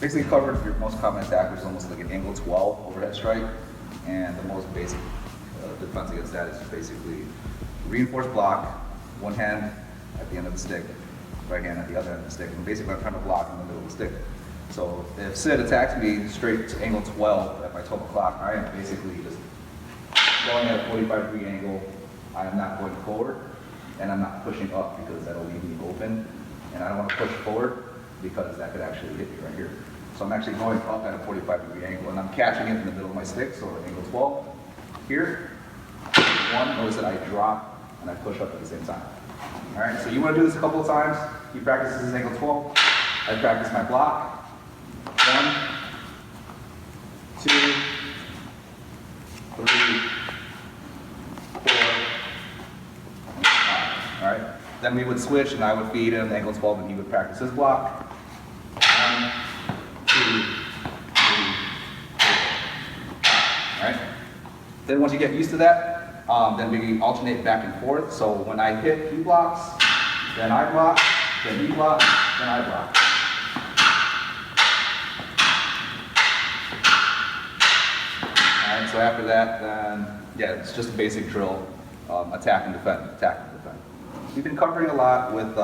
Basically covered your most common attack, which is almost like an angle 12 overhead strike. And the most basic defense against that is basically reinforced block, one hand at the end of the stick, right hand at the other end of the stick. And basically I'm trying to block in the middle of the stick. So if Sid attacks me straight to angle 12 at my 12 o'clock, I am basically just going at a 45-degree angle. I am not going forward, and I'm not pushing up because that'll leave me open. And I don't want to push forward because that could actually hit me right here. So I'm actually going up at a 45-degree angle, and I'm catching it in the middle of my stick, so at angle 12. Here, one, notice that I drop and I push up at the same time. All right, so you want to do this a couple of times. You practice this angle 12. I practice my block. 1, 2, 3, 4, 5. All right. Then we would switch, and I would feed him angle 12, and he would practice his block. 1, 2, 3, 4. All right. Then once you get used to that, then we alternate back and forth. So when I hit, he blocks, then I block, then he blocks, then I block. All right. So after that, then yeah, it's just a basic drill: attack and defend, attack and defend. We've been covering a lot with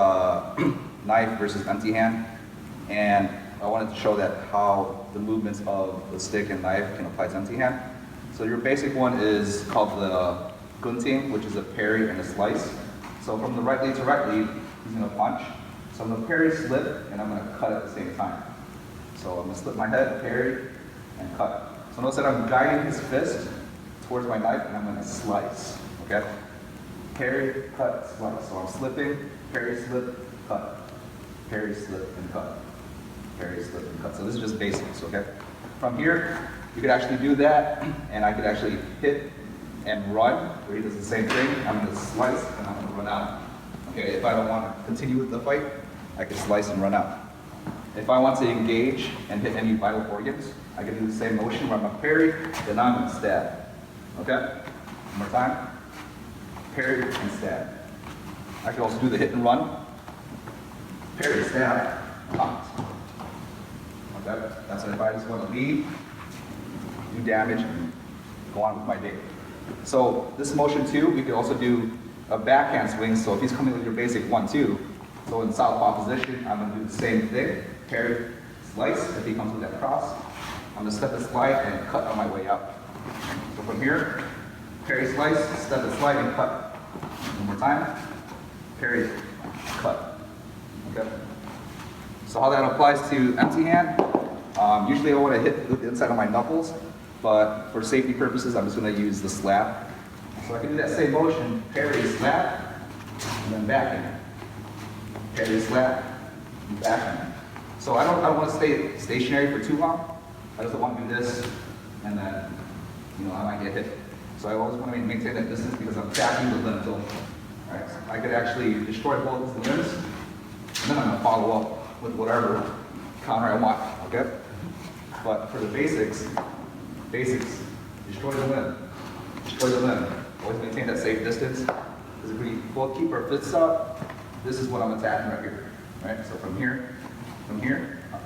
knife versus empty hand, and I wanted to show that how the movements of the stick and knife can apply to empty hand. So your basic one is called the GUNTING, which is a parry and a slice. So from the right lead to right lead, he's going to punch. So I'm going to parry, slip, and I'm going to cut at the same time. So I'm going to slip my head, parry, and cut. So notice that I'm guiding his fist towards my knife, and I'm going to slice. Okay? Parry, cut, slice. So I'm slipping, parry, slip, cut. Parry, slip, and cut. Parry, slip, and cut. So this is just basics, okay? From here, you could actually do that, and I could actually hit and run, where he does the same thing. I'm going to slice, and I'm going to run out. Okay, if I don't want to continue with the fight, I could slice and run out. If I want to engage and hit any vital organs, I can do the same motion where I'm going to parry, then I'm going to stab. Okay? One more time. Parry and stab. I can also do the hit and run. Parry, stab, pounce. Okay? That's if I just want to leave, do damage, and go on with my day. So this motion too, we could also do a backhand swing. So if he's coming with your basic 1-2, so in southpaw position, I'm going to do the same thing. Parry, slice. If he comes with that cross, I'm going to step and slide and cut on my way out. So from here, parry, slice, step and slide, and cut. One more time. Parry, cut. Okay. So how that applies to empty hand, usually I want to hit with the inside of my knuckles, but for safety purposes, I'm just going to use the slap. So I can do that same motion: parry, slap, and then backhand. Parry, slap, and backhand. So I don't want to stay stationary for too long. I just want to do this, and then I might get hit. So I always want to maintain that distance because I'm attacking the limbs only. All right, so I could actually destroy both the limbs, and then I'm going to follow up with whatever counter I want. Okay. But for the basics, destroy the limb. Destroy the limb. Always maintain that safe distance. Because if we both keep our fists up, this is what I'm attacking right here. Right? So from here,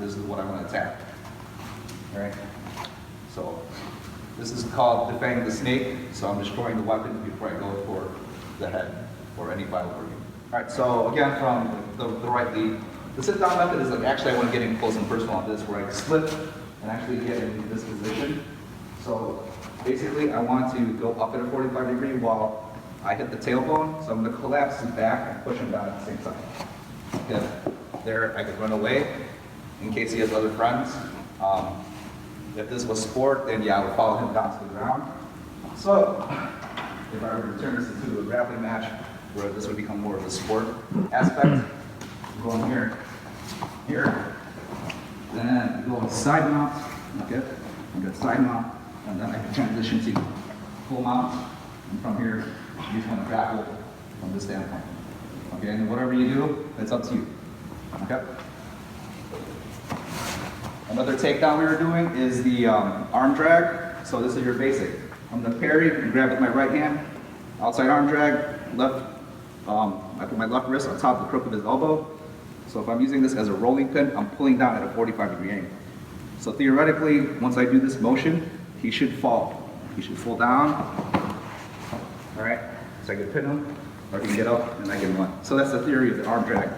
this is what I want to attack. All right? So this is called defending the snake. So I'm destroying the weapon before I go for the head or any vital organ. All right, so again, from the right lead, the sit-down method is like, actually I want to get in close and personal on this, where I slip and actually get in this position. So basically, I want to go up at a 45-degree while I hit the tailbone. So I'm going to collapse his back and push him down at the same time. Okay. There, I could run away in case he has other friends. If this was sport, then yeah, I would follow him down to the ground. So if I were to turn this into a grappling match, where this would become more of a sport aspect, I'm going here, then go with side mount, okay? I got side mount, and then I can transition to full mount, and from here, you just want to grapple from this standpoint. Okay, and whatever you do, it's up to you. Okay? Another takedown we were doing is the arm drag. So this is your basic. I'm going to parry and grab with my right hand, outside arm drag, left. I put my left wrist on top of the crook of his elbow. So if I'm using this as a rolling pin, I'm pulling down at a 45-degree angle. So theoretically, once I do this motion, he should fall. He should fall down. All right, so I can pin him, or he can get up and I can run. So that's the theory of the arm drag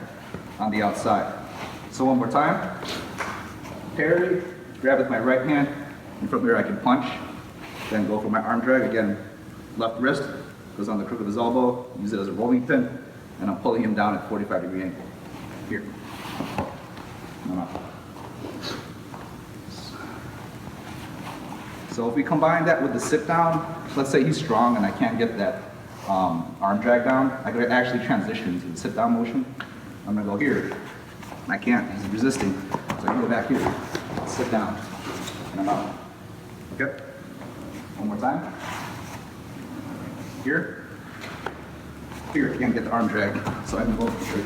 on the outside. So one more time. Parry, grab with my right hand, and from there I can punch. Then go for my arm drag. Again, left wrist goes on the crook of his elbow, use it as a rolling pin, and I'm pulling him down at 45-degree angle. Here. No. So if we combine that with the sit down, let's say he's strong and I can't get that arm drag down, I could actually transition to the sit down motion. I'm gonna go here. I can't, he's resisting. So I can go back here, sit down, and I'm out. Okay? One more time. Here. Here, I can't get the arm drag, so I can go here.